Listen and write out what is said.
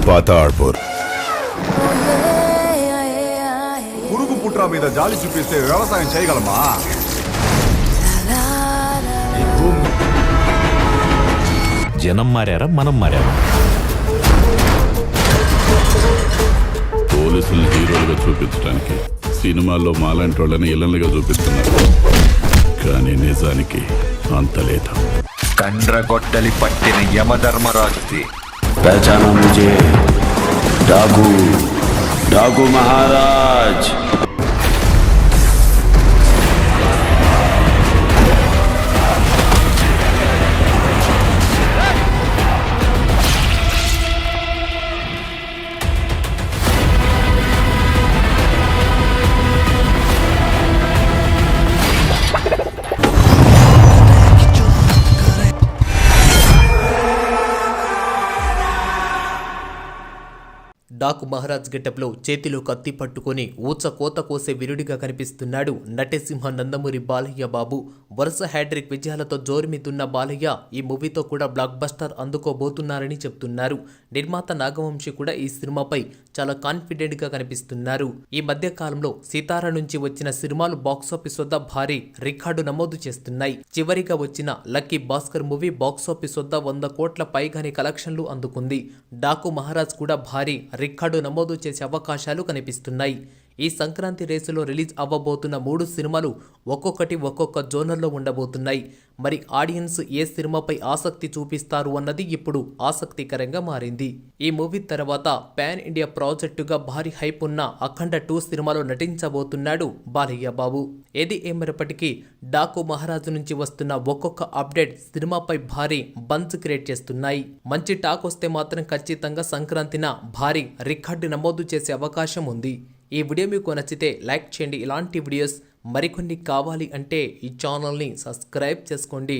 పాతాళపూర్. పురుగు పుట్ర మీద జాలి చూపిస్తే వ్యవసాయం చేయగలమా? జనం మారారా, మనం మారారా? పోలీసులను హీరోలుగా చూపించడానికి సినిమాల్లో మాలాంటి వాళ్ళని ఇళ్ళలుగా చూపిస్తున్నారు, కానీ నిజానికి అంత లేదు. కండ్రగొడ్డలి పట్టిన యమధర్మరాజుది. पहचाना मुझे, डाकू महाराज. డాకు మహారాజ్ గెటప్లో చేతిలో కత్తి పట్టుకొని ఊచ కోత కోసే విరుడిగా కనిపిస్తున్నాడు నటసింహ నందమూరి బాలయ్య బాబు. వరుస హ్యాట్రిక్ విజయాలతో జోరుమితున్న బాలయ్య ఈ మూవీతో కూడా బ్లాక్ బస్టర్ అందుకోబోతున్నారని చెప్తున్నారు. నిర్మాత నాగవంశి కూడా ఈ సినిమాపై చాలా కాన్ఫిడెంట్ గా కనిపిస్తున్నారు. ఈ మధ్య కాలంలో సీతారా నుంచి వచ్చిన సినిమాలు బాక్సాఫీస్ వద్ద భారీ రికార్డు నమోదు చేస్తున్నాయి. చివరిగా వచ్చిన లక్కీ భాస్కర్ మూవీ బాక్సాఫీస్ వద్ద 100 కోట్ల పైగానే కలెక్షన్లు అందుకుంది. డాకు మహారాజ్ కూడా భారీ రికార్డు నమోదు చేసే అవకాశాలు కనిపిస్తున్నాయి. ఈ సంక్రాంతి రేసులో రిలీజ్ అవ్వబోతున్న 3 సినిమాలు ఒక్కొక్కటి ఒక్కొక్క జోనర్లో ఉండబోతున్నాయి. మరి ఆడియన్స్ ఏ సినిమాపై ఆసక్తి చూపిస్తారు అన్నది ఇప్పుడు ఆసక్తికరంగా మారింది. ఈ మూవీ తర్వాత పాన్ ఇండియా ప్రాజెక్టుగా భారీ హైప్ ఉన్న అఖండ 2 సినిమాలో నటించబోతున్నాడు బాలయ్య బాబు. ఏది ఏమైనప్పటికీ డాకు మహారాజు నుంచి వస్తున్న ఒక్కొక్క అప్డేట్ సినిమాపై భారీ బంచ్ క్రియేట్ చేస్తున్నాయి. మంచి టాక్ వస్తే మాత్రం ఖచ్చితంగా సంక్రాంతిన భారీ రికార్డు నమోదు చేసే అవకాశం ఉంది. ఈ వీడియో మీకు నచ్చితే లైక్ చేయండి. ఇలాంటి వీడియోస్ మరికొన్ని కావాలి అంటే ఈ ఛానల్ని సబ్స్క్రైబ్ చేసుకోండి.